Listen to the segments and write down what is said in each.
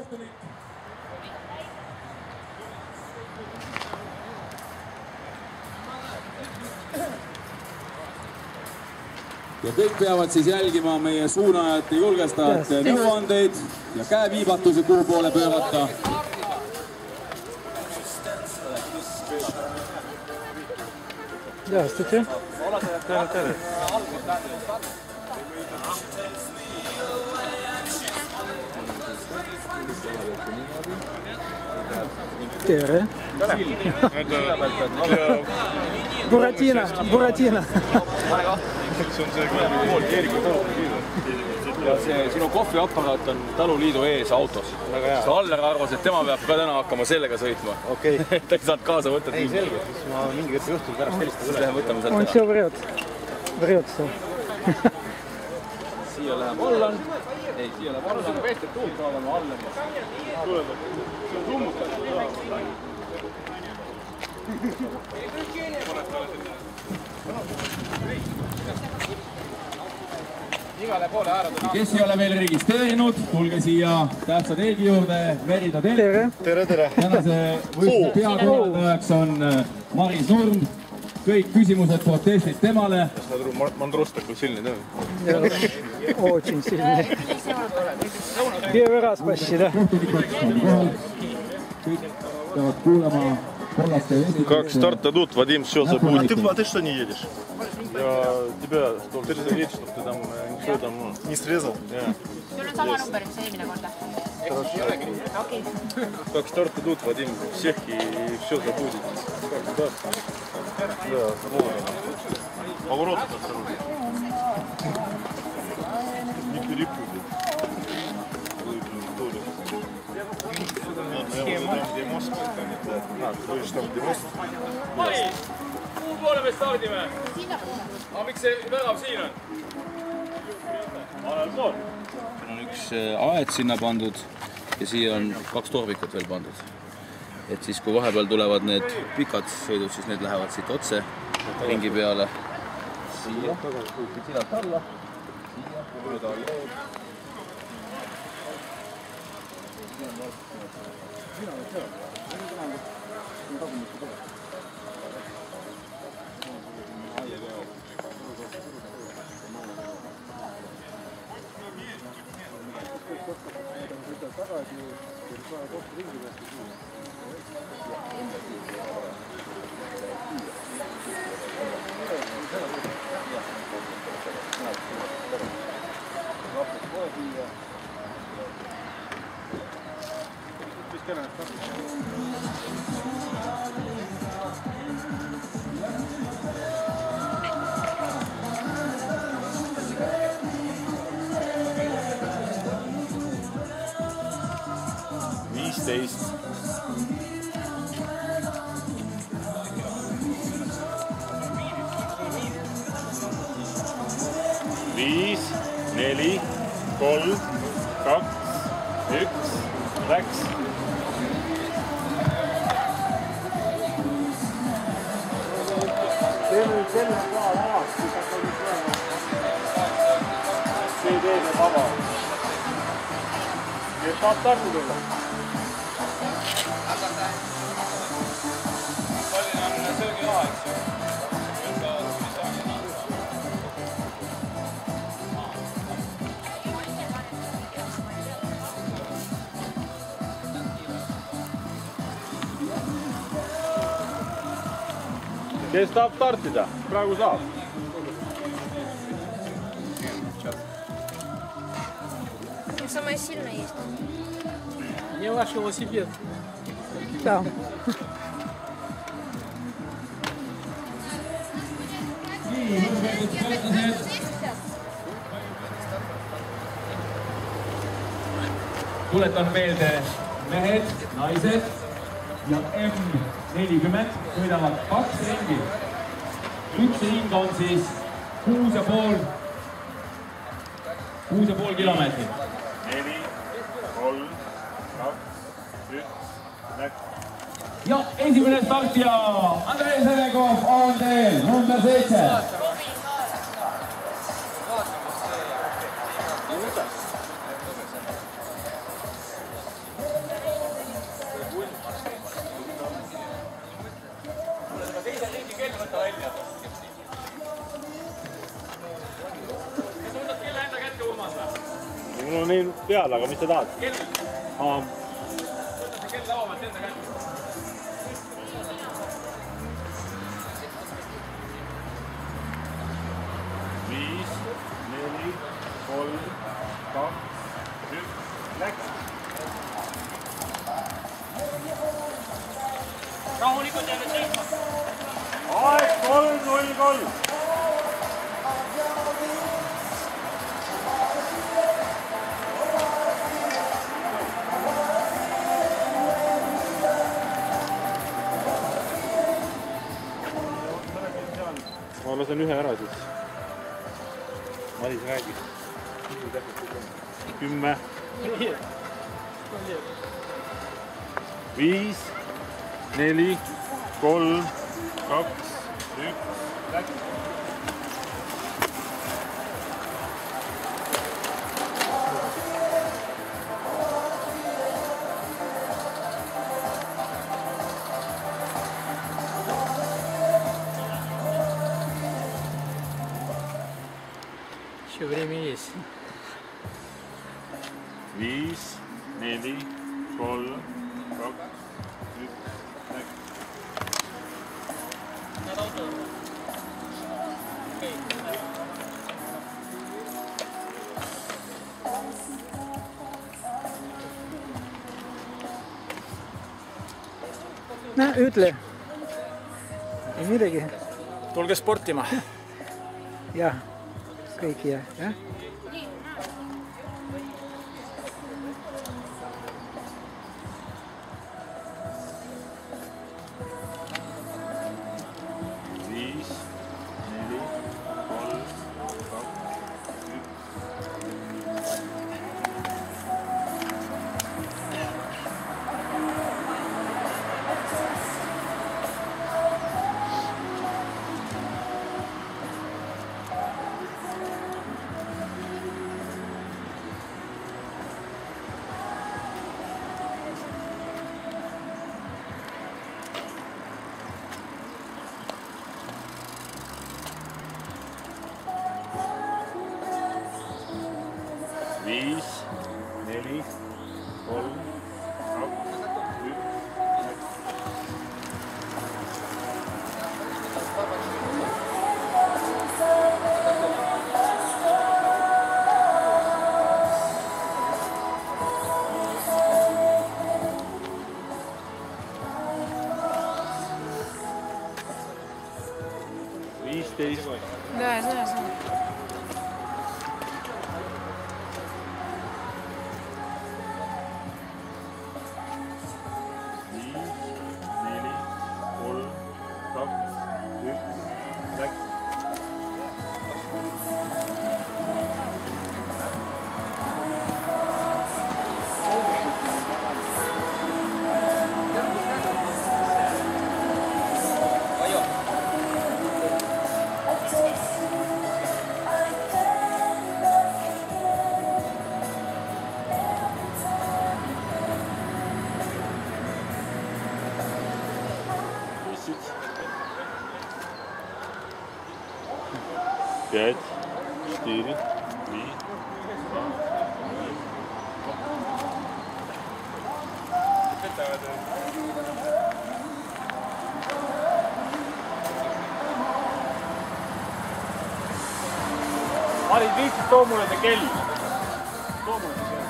Ja kõik peavad siis jälgima meie suunajate julgestajate nõuandeid ja käeviibatuse kuhu poole pöörata. Здравствуйте. Tere. Buratino. See on see pool Keeriku taluliidu. Ja sinu kohviaparaat on taluliidu ees autos. Sest Aller arvas, et tema peab ka täna hakkama sellega sõitma. Okei. Ta ei saanud kaasa võtta. Ei, selge. Siis ma mingi õhtul pärast helistada üle. Он все врет все. Siia läheb Allan. Ei, siia läheb Allan. See on veestet tuult vaadama Allan. See on rummustatud. Kes ei ole veel registreerinud, tulge siia tähtsa teegi juurde, Merida Tere. Tere. Tänase võistluse peakorraldajaks on Maris Nurm. Kõik küsimused, protestid temale. Mandrusta, kui silni teeme. Очень сильный. Первый раз почти, да? Kõik peavad kuulama kollaste vesituse. Как старт дадут, Вадим все забудет. А ты что не едешь? Я тебя только видеть, чтобы ты там ничего там Не срезал? Sul on sama number, mis eelmine korda. Okei. Как старт дадут, Вадим всех и все забудет. Да, поворот осторожно. Не перепутать. Там, где мост. Будешь там, где мост. Mai, kuhu poole me stardime? Aga miks see värav siin on? Alel pool. Siin on üks aed sinna pandud ja siia on 2 torvikut veel pandud. Et siis kui vahepeal tulevad need pikad sõidud, siis need lähevad siit otse ringi peale. Siia, sinalt alla. Siia, mööda alla. Viis, 4, 3, 2, 1, läks. Teeme nüüd selle ka avast, kui ta oli praegu. See teeme vaba. Nüüd saab targu tulla. Palju on söögilaha, eks ju? Kes tahab startida? Praegu saab. Самое сильное есть. Не ваш велосипед. Да. Tuletan meelde mehed, naised ja M40 sõidavad 2 ringi. Üks ring on siis 6,5 kilomeetrit. 4, 3, 2, 1, läks. Ja esimene startija Andrei Serekov on teel, number 7. Sul on nii peal, aga mis sa tahad? Kell. Aa. See kell laua pealt enda kätte. 5, 4, 3, 2, 1, läks. Rahulikult jääme seisma. Aeg 3-0-3. Ma lasen ühe ära siis. Maris räägi. 10. 5, 4, 3, 2, 1, läks. Еще время есть. 5, 4, 3, 2, 1, läks. No, ütle. Ei midagi. Tulge sportima. Jah, kõik jah. Viis, 4, 3, 2, 1. 15. Да, знаю. Пять, 4, 3, 2, 1. Maris, viitsid too mulle see kell. Too mulle see kell.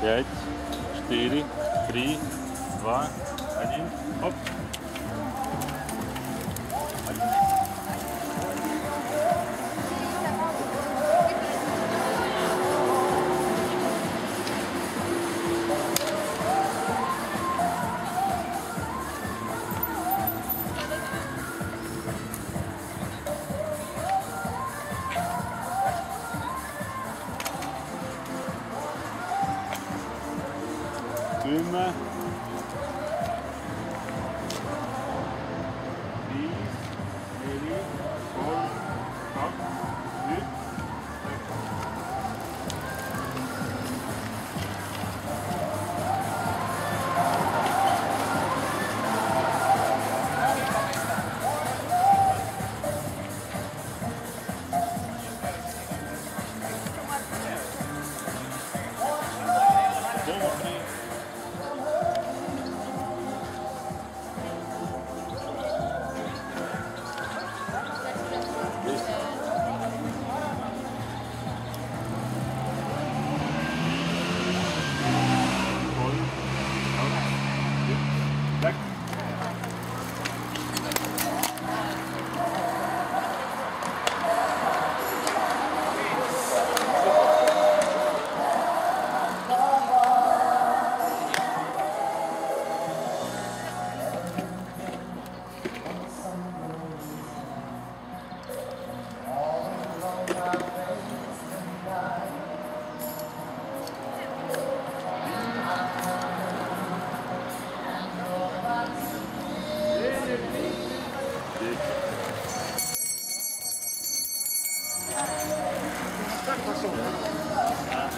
Пять, 4, 3, 2, 1. Оп. Kümme. 5, 4, 3, 2, 1.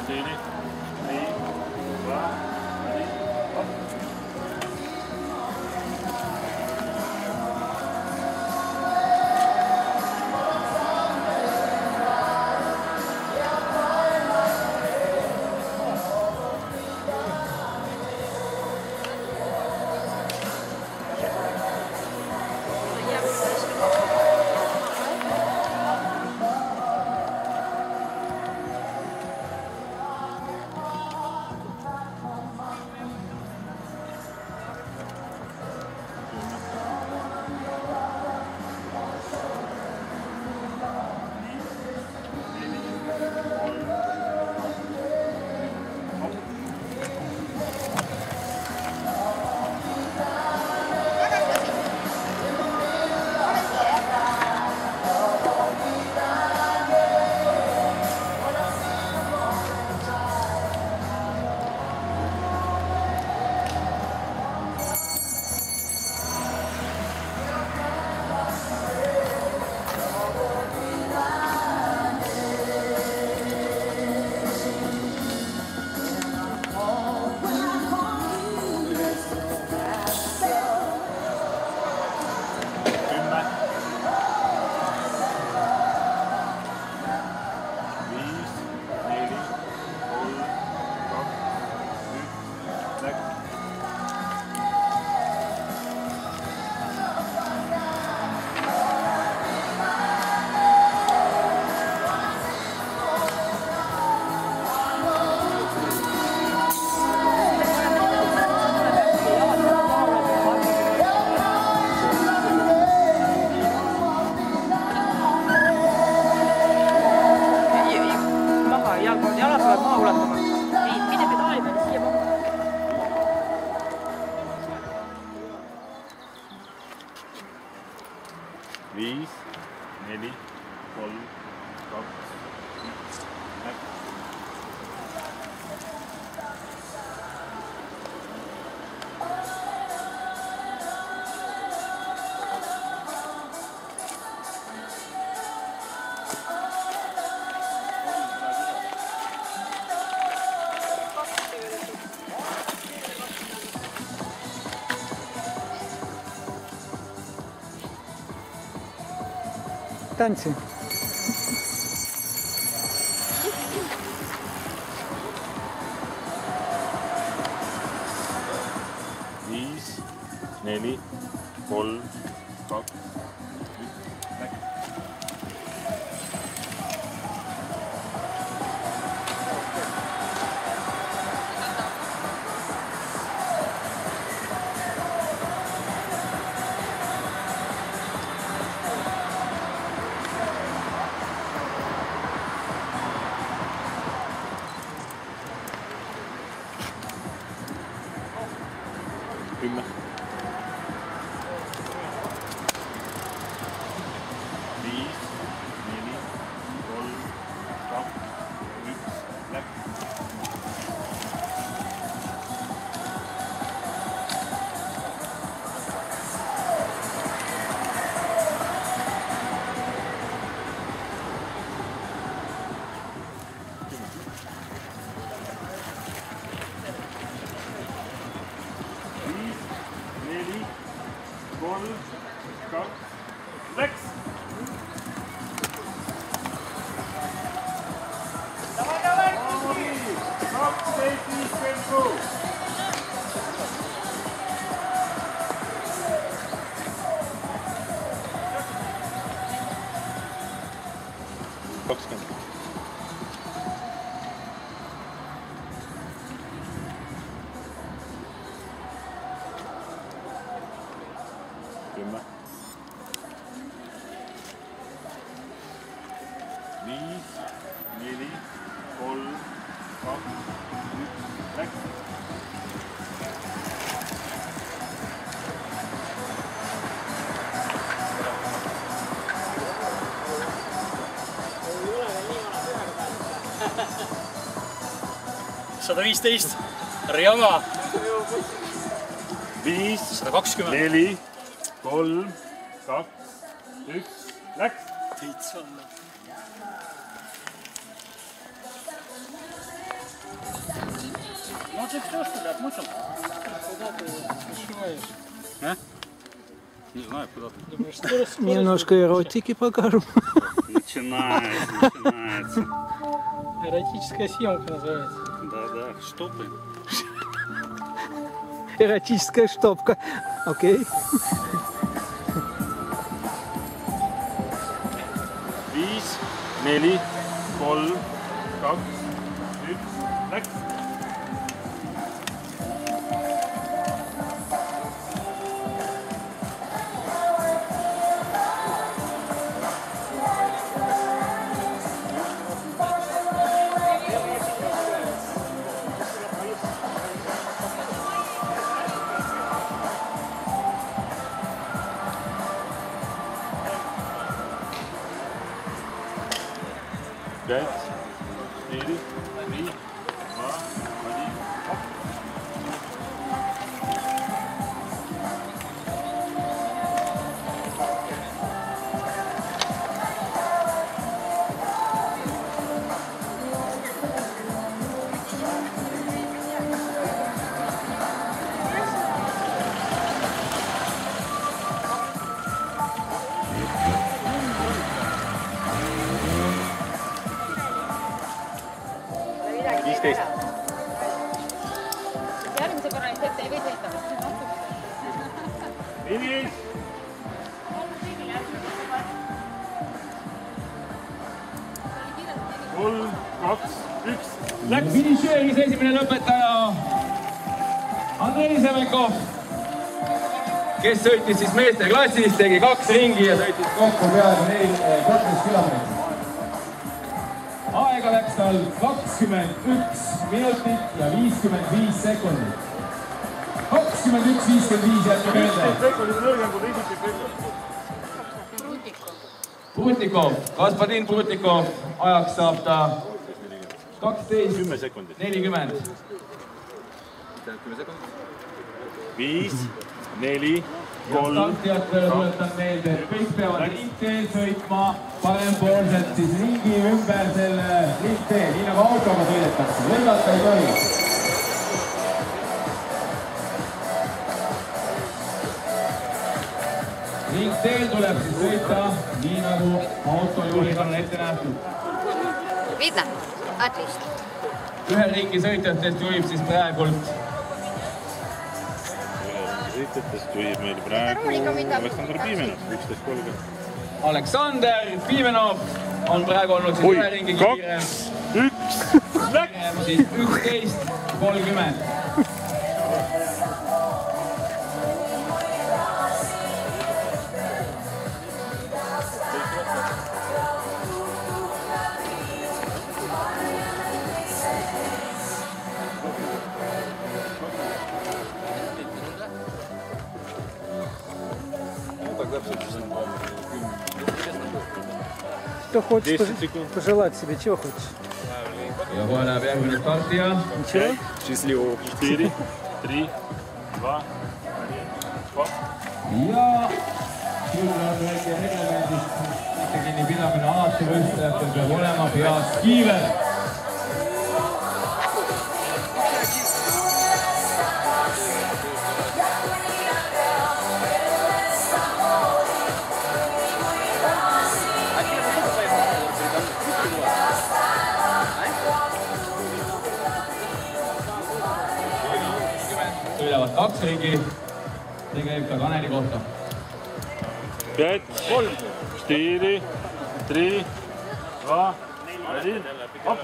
4, 3, 2, 1, op. Jalad tuleb maa ulatama. Ei, mine pedaali peale siia maha. 5, 4, 3, 2, 1, läks. Tantsi. Viis, 4, 3, 2, 1, läks. Kümme. 5, 4, 3, 2, 1, läks. Kolm, kaks, läks! Davai, 12.56. Kümme. 5, 4, 3, 2, 1, läks. Sada 15, Riama. 5, 120. 4, 3, 2, 1, läks. Täitsa alla. Как часто, как мучил? Куда ты ошиваешь? А? Не знаю, куда ты. Думаешь, скорость? Немножко эротики покажем. Начинается. Эротическая съемка называется. Да, что ты? Эротическая штопка. Окей. 5, 4, 3, 2, 1, läks. Пять, 4, 3, 2, 1, хоп. Järgmise korra eest ette ei või sõita. Finish! Kolm, 2, 1, läks! Finišeeris esimene lõpetaja Andrei Semenkov, kes sõitis siis meeste klassis, tegi 2 ringi ja sõitis kokku peaaegu 14 kilomeetrit. Aega läks tal 21 minutit ja 55 sekundit. 21.55 jätku meelde. 15 sekundit nõrgem kui teisiti sekundit. Prutikov, Gasparin Prutikov, ajaks saab ta 10 sekundit. 12.40. 5, 4, 3, Startijatele tuletan meelde, et kõik peavad ringteel sõitma parempoolselt siis ringi ümber selle ringtee, nii nagu autoga sõidetakse. Lõigata ei tohi. Ringteel tuleb siis sõita nii nagu autojuhil on ette nähtud. Видно? Отлично. Ühe ringi sõitjatest juhib siis praegult sõitjatest juhib meil praegu Aleksandr Piimenov, 11.30. Aleksandr Piimenov on praegu olnud siis ühe ringi kiirem. 1, läks! Siis 11.30. Что хочешь пожелать себе? Чего хочешь? Ja kohe läheb järgmine startija. Ничего? Счастливого. 4, 3, 2, 1, Ja küll on väike reglemendist mitte kinni pidamine, alati võistlejatel peab olema peas kiiver. Sõidavad 2 ringi, see käib ka Kaneli kohta. 5, 4, 3, 2, 1, hop!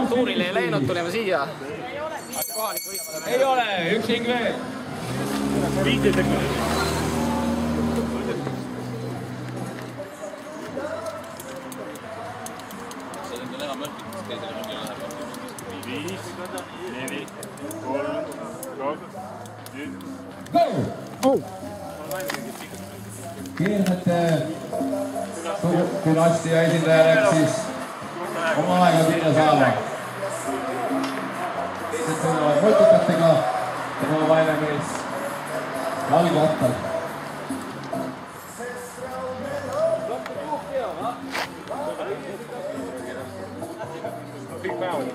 Tuurile ei läinud, tuleme siia. Ei ole, 1 ring veel. 5 sekundit. Sa oled enam mõtlikud, et teisele ringile läheb. 5, 4, 3, 2, 1. Go! Keelmete dünastia esindaja läks siis oma aega kirja saama. kes sõidavad multikatega ja tema vaene mees jalgrattal. Kõik päevad.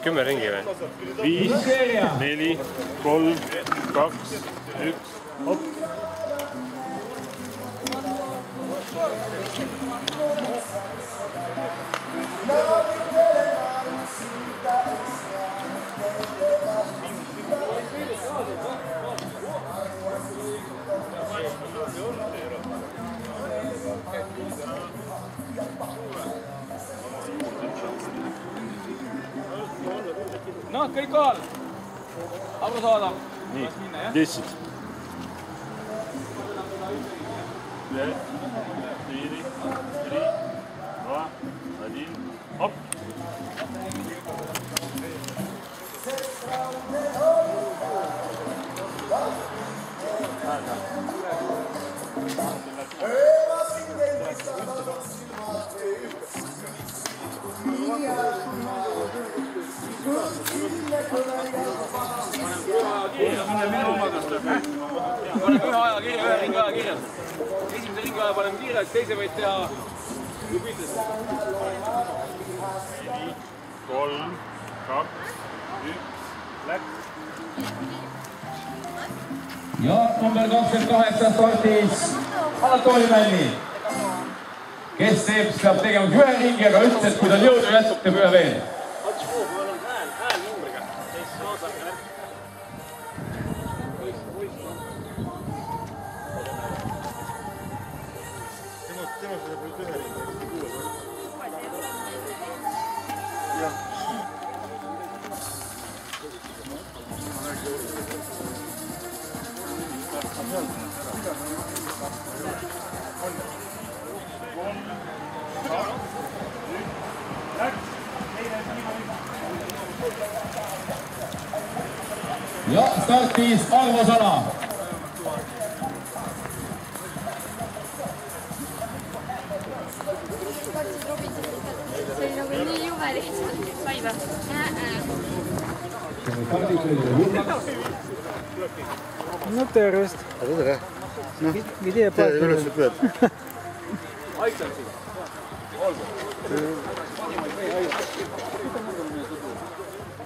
10 ringi või? 5, 4, 3, 2, 1, hopp. Noh, kõik kohal. Arusaadav. Nii, 10. 2, 4, 3, 2, 1, hopp. Paneme ühe aja kirja, ühe ringi aja kirja. Esimese ringi aja paneme kiirelt, teise võid teha jubiitles. 3, 2, 1, läks. Ja number 28 stordis Anatoli Mälli, kes teeb, peab tegema ühe ringi, aga ütles, et kui ta jõudu jätkub, teeb ühe veel. Ja startis Arvo Sala. See oli nagu nii jume lihtsalt. Sai või? No tervist. Tere. Где Tere, üles pööd. Aitan siin. Olgu.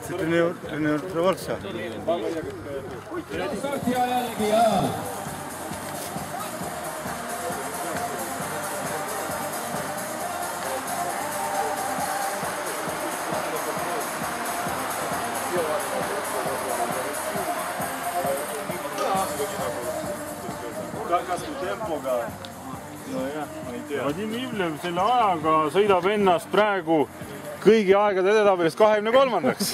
See on Travolta. Starti jällegi ajal. Vadim Ivlev selle ajaga sõidab ennast praegu kõigi aegade edetabelis 23-ndaks.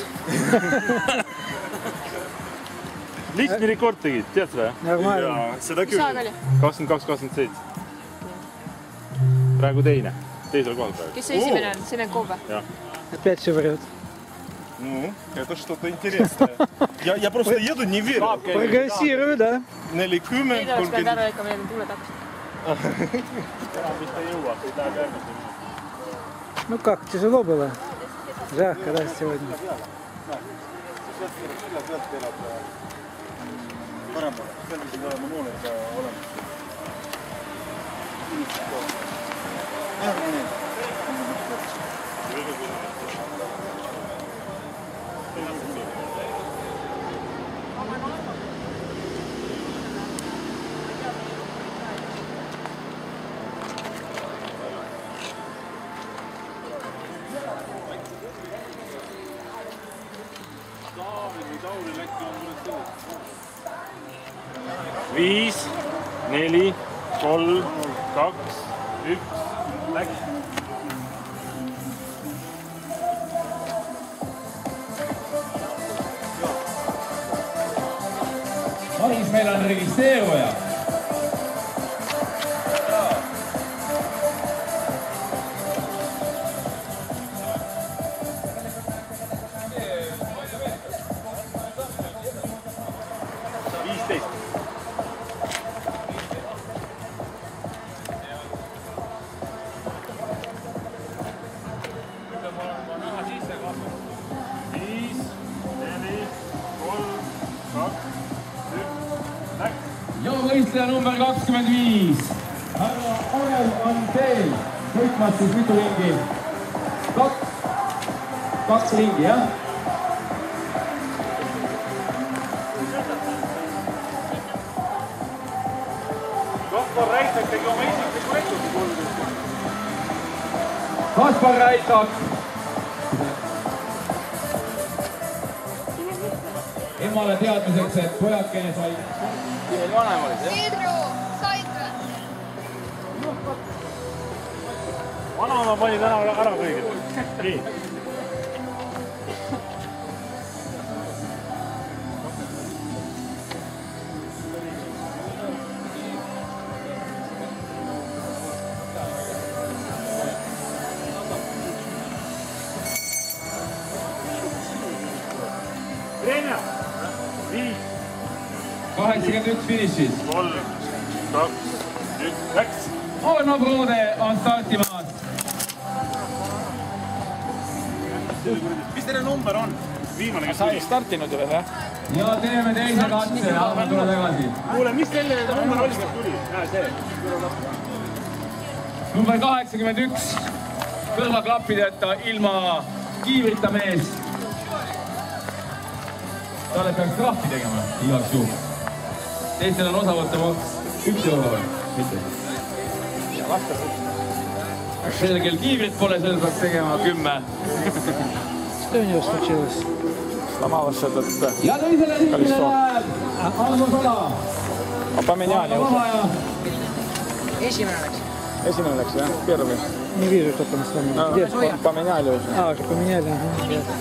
Lihtne rekord tegid, tead seda? Normaalne. Seda küll. 22-27. Praegu teisel kohal praegu. Kes see esimene on? Semenkov või? Опять все врет. Ну, это что-то интересное. Я просто еду, не верю. Прогрессирую, да? 40, Neid oleks 30. pidanud ära lõikama, need on tuule takust. Ну как, тяжело было? Жарко, да, сегодня? Viis, 4, 3, 2, 1, läks. Maris meil on registreeruja. võistleja number 25. Härra Arev on teel. Võitmas siis mitu ringi? Kaks ringi, jah? Kaspar Räitsak tegi oma isikliku rekordi 13. Kaspar Räitsak. Emale teadmiseks, et pojakene sai. Veel vanem oli see? Pedro, said või? Vanaema pani täna ära kõigile. Nii. Treener! 5, 81 finišis. 3, 2, 1, läks! Arno Pruude on startimas. Mis teile number on? Viimane, kes Sai startinud ju veel, jah? Ja teeme teise katse ja me tule tagasi. Kuule, mis teile number oli, kes tuli? Näe, see. Number 81. Kõrvaklappideta ilma kiivrita mees. Talle peaks trahvi tegema igaks juhul. Teistel on osavõttemaks 1 euro või? Mitte. Sellel, kel kiivrit pole, sellel peaks tegema 10. Что у него случилось? Сломалось этот... Ja teisele ringile läheb Arno Sola. Поменяли уже. Esimene läks. Esimene läks, jah? Первый. Не вижу, кто там сломал. Где? Поменяли уже. Уже поменяли. Ага.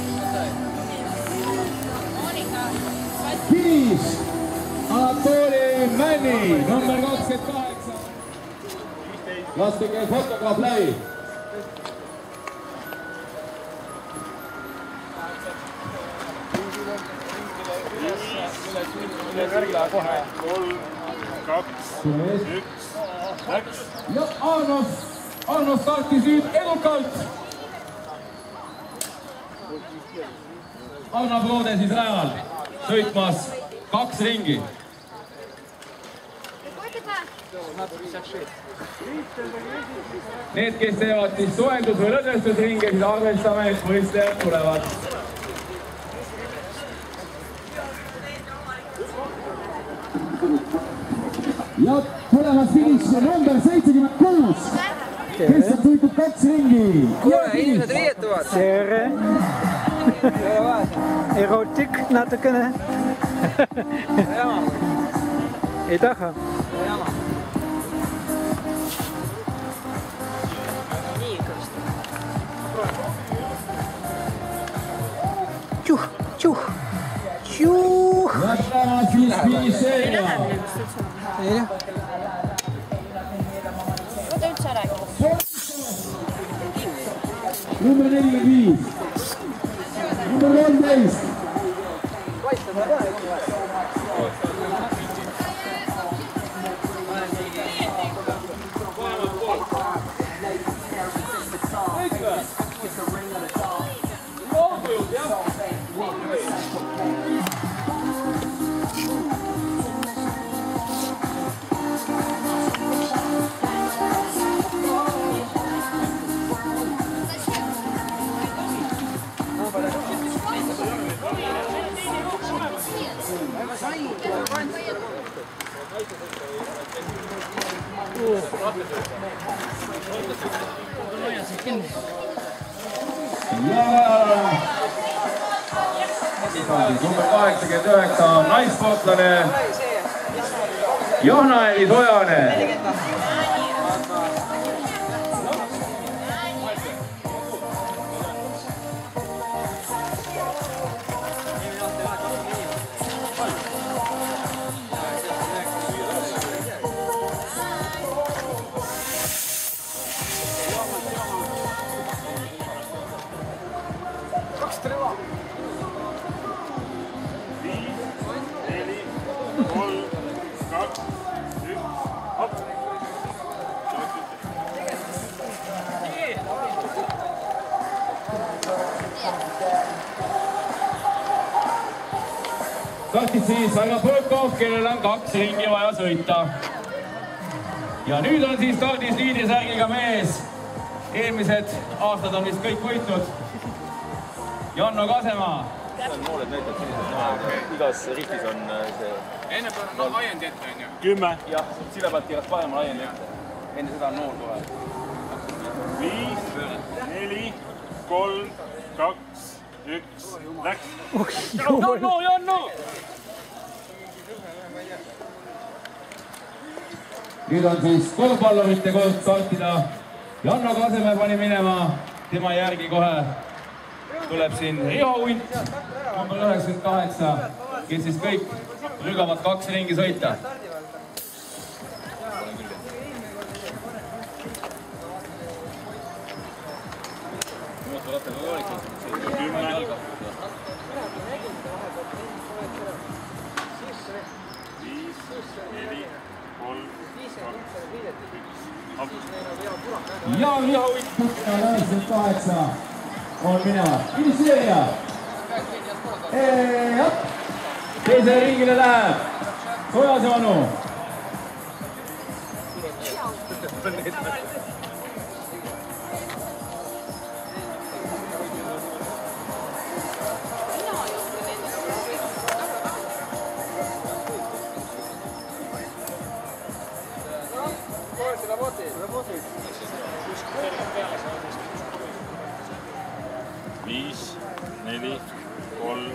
Finiš Anatoli Männi, number 28. Lastige fotograaf läbi. Kohe. 3, 2, 1, läks! Ja Arno startis nüüd edukalt. Arno Pruude siis rajal sõitmas 2 ringi. Need, kes teevad siis soendus- või lõdvestusringe, siis arvestame, et võistlejad tulevad. Ja tulemas finiš number 76, kes on sõitnud 2 ringi. Kuule, inimesed riietuvad. Tere! Erotik natukene. Ei taha. Tjuh, tjuh, tjuh. Ja tulemas siis finišeerija. Võta üldse ära. Number 45. Number 13. Number 89 on naissportlane Johanna-Eli Sojane. startis siis Valga Põlkov, kellel on 2 ringi vaja sõita. Ja nüüd on siis stardis liidrisärgiga mees. Eelmised aastad on vist kõik võitnud. Janno Kasemaa. Nooled näitavad sellised, igas rihtis on see... Enne peale on laiend ette, on ju? 10. Jah, sille pealt tiiras parema laiend ette. Enne seda on nool kohe. 5, 4, 3, 2, 1, läks. Janno! Nüüd on siis korvpallurite kord startida. Janno Kasemäe pani minema, tema järgi kohe tuleb siin Riho Unt, number 98, kes siis kõik rügavad 2 ringi sõita. Ja Riho Unt 98 on minema. Iniseerija. Teisele ringile läheb Sojasonu. Viis, 4, 3,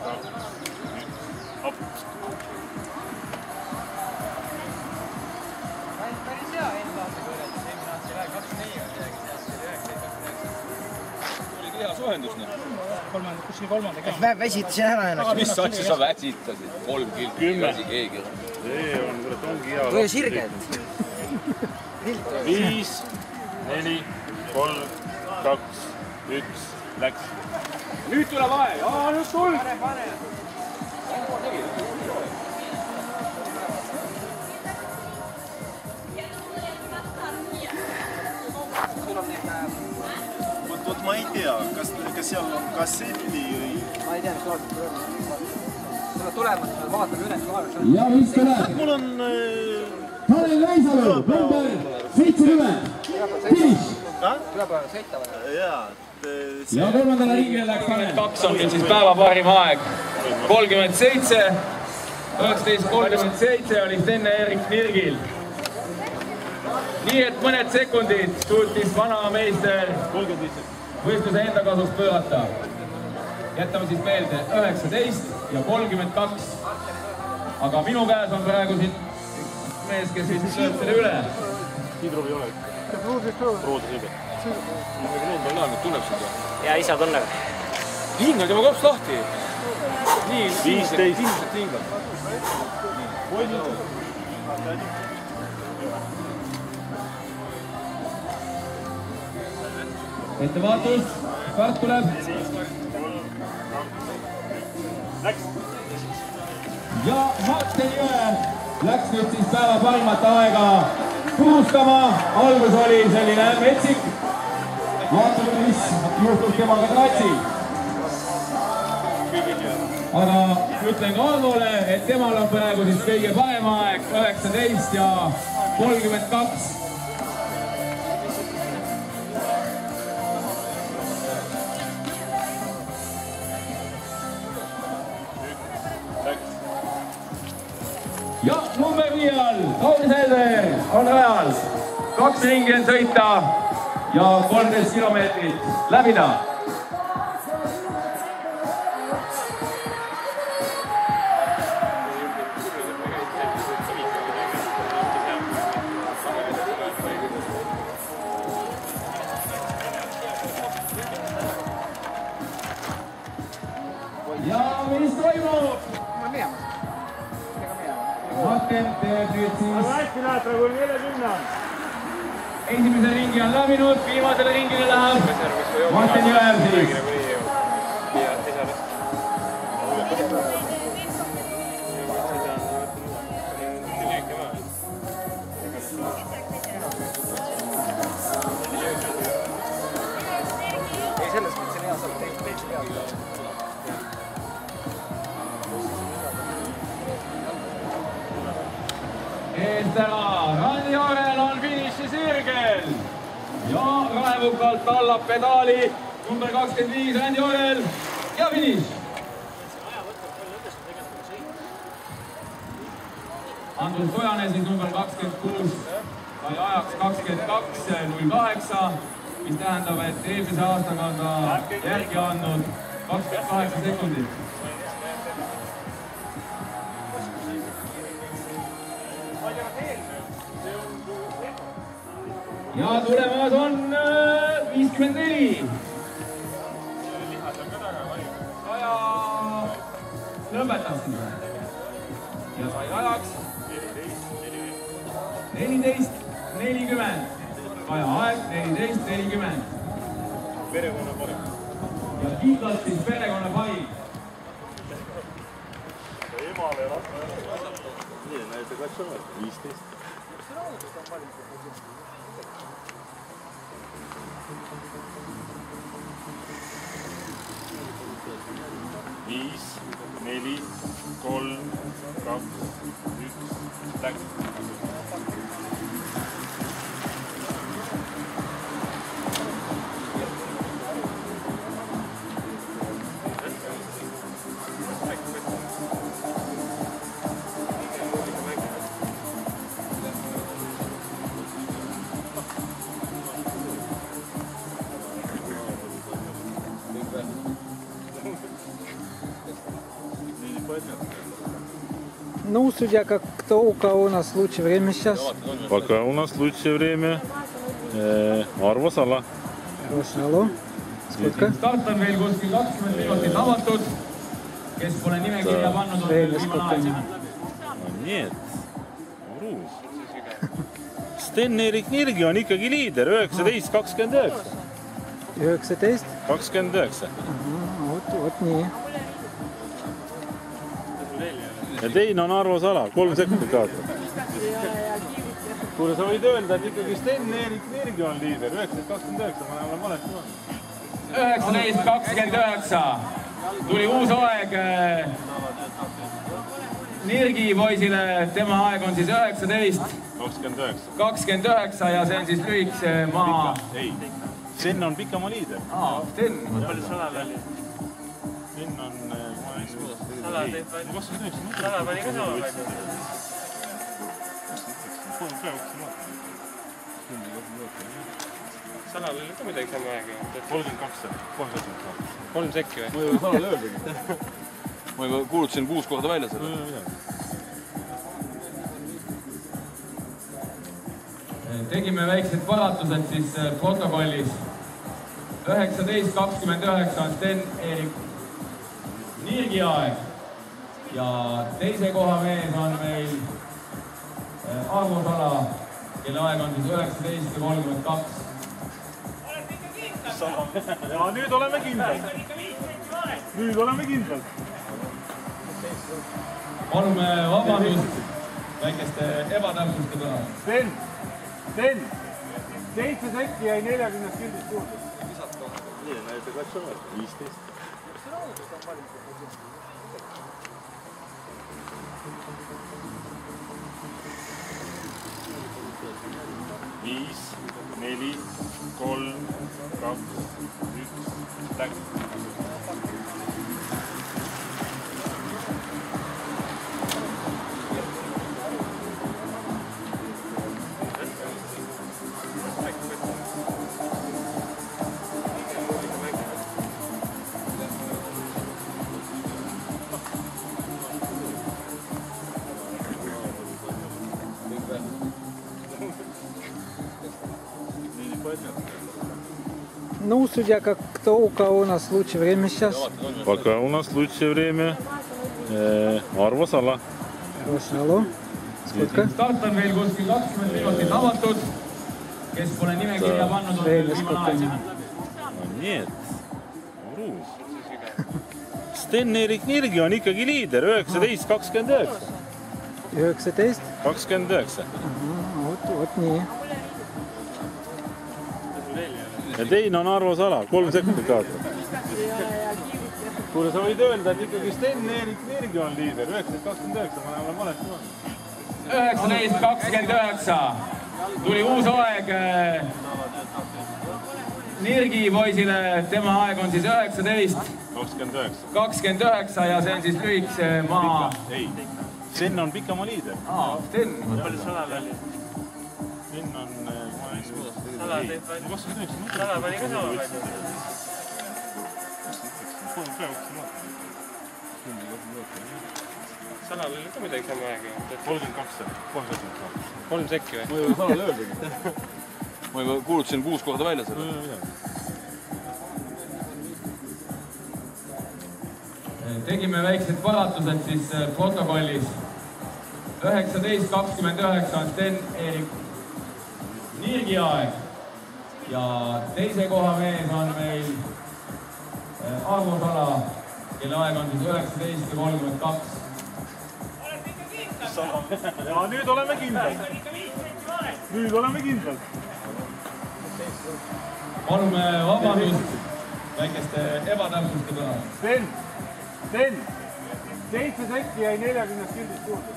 2, 1, hopp. Päris hea enda aastaga ületas, eelmine aasta ei lähe 24 on midagi, see aasta oli 19. Oli hea suhendus, noh. Kuskil kolmanda ka. Väsitasin ära ennast. Mis asja sa väsitasid? 3 kilti ei väsi keegi. See on, kurat, ongi hea. Või sirged. 5, 4, 3, 2, 1, läks. Nüüd tuleb aeg, nüüd tuld! Вот ma ei tea, kas seal on kasseti või... Ma ei tea, mis loodud tuleb. Selle tulemas, vaatame üles vaadaks. Ja mis tuleb? Mul on... Tanel Raisalu, number 70. Finish. Tuleb sõita või? Jaa. Ja kolmandale ringile läks Tanel. 2 on siis päeva parim aeg. 37, 19.37 oli enne Erik Nirgil. Nii et mõned sekundid suutis vana meister võistluse enda kasuks pöörata. Jätame siis meelde 19 ja 32. Aga minu käes on praegu siin mees, kes vist lööb selle üle. Hidrovi ei ole. Roodi sõidab. Loomba laag, et tunneb seda. Ja isa tunneb. Hingad juba kops lahti. Nii, 15. hingad. Ettevaatus, start tuleb. Ja Martin Jõe läks nüüd siis päeva parimat aega tunnustama. Algus oli selline metsik. Vaatame, mis juhtub temaga tratsil. Aga ütlen ka Arvole, et temal on praegu siis kõige parem aeg 19 ja 32. Ja number 5 all, Kauri Selver on rajal. 2 ringi on sõita ja 13 kilomeetrit läbida. Ja mis toimub? Martin teeb nüüd siis... Hästi läheb praegu 40. Esimese ringi on läbinud, viimasele ringile läheb Martin Jõev siis. Ei, selles mõttes on hea, sa oled teinud veits peale. eest ära. Randi Orel on finiši sirgel ja raevukalt tallab pedaali number 25 Randi Orel ja finiš. Andrus Tojane siis number 26 sai ajaks 22.08, mis tähendab, et eelmise aastaga on ta järgi andnud 28 sekundit. Ja tulemas on 54. Aja lõpetas siis. Ja sai ajaks 14.40. Aja aeg 14.40. Perekonna parim. Ja kindlalt siis perekonna parim. Emale ja lapsele. Nii, näite katsume. 15. 5, 4, 3, 2, 1, läks. Ну, судя как кто, у кого у нас лучшее время сейчас. Пока у нас лучшее время Arvo Sala. Arvo Salo. Сколько? Start on veel kuskil 20 minutit avatud. Kes pole nimekirja pannud, on veel viimane aeg. Нет. Ruus. Sten-Erik Nirgi on ikkagi liider, 19-29. 19? 29. Вот nii. Ja teine on Arvo Sala, 3 sekundit kaotab. Kuule, sa võid öelda, et ikkagi Sten-Erik Nirgi on liider, 19-29, ma olen valesti olnud. 19.29. Tuli uus aeg Nirgi poisile, tema aeg on siis 19.29 ja see on siis lühikese maa. Ei, Sten on pikamaa liider. Sten. Palju Sala oli? Sten on... Sala pani ka sama välja. Salal oli ka midagi sama aega. 32. 3 sekki või? Ma ei ole Salale öeldagi. Ma juba kuulutasin 6 korda välja selle. Tegime väiksed paratused siis protokollis. 19.29 on Sten-Erik Nirgi aeg ja teise koha mees on meil Arvo Sala, kelle aeg on siis 19.32. Ja nüüd oleme kindlad. Nüüd oleme kindlad. Palume vabandust väikeste ebatäpsuste peale. Sten! 7 sekki jäi 40 kildist juurde. Nii, näite katsume. 15. Viis, 4, 3, 2, 1, läks. Ну, судя как кто, у кого у нас лучшее время сейчас. Пока у нас лучшее время Arvo Sala. Arvo Salo. Сколько? Start on veel kuskil 20 minutit avatud. Kes pole nimekirja pannud, on veel viimane aeg. Нет. Ruus. Sten-Erik Nirgi on ikkagi liider, 19-29. 19? 29. Вот nii. Ja teine on Arvo Sala, 3 sekundit kaotab. Kuule, sa võid öelda, et ikkagi Sten-Erik Nirgi on liider, 19-29, ma olen valesti olnud. 19.29. Tuli uus aeg Nirgi poisile, tema aeg on siis 19.29 ja see on siis lühikese maa. Ei, Sten on pikamaa liider. Sten. Palju salal oli? Sten on... Sala pani ka sama palju. Salal oli ka midagi sama aega. 3 sekki või? Ma ei ole salal öeldagi. Ma juba kuulutasin 6 korda välja selle. Tegime väiksed paratused siis protokollis. 19.29 on Sten-Erik Nirgi aeg ja teise koha mees on meil Arvo Sala, kelle aeg on siis 19.32. Ja nüüd oleme kindlad. Nüüd oleme kindlad. Palume vabandust väikeste ebatäpsuste pärast. Sten, 7 sekki jäi 40 kildist juurde.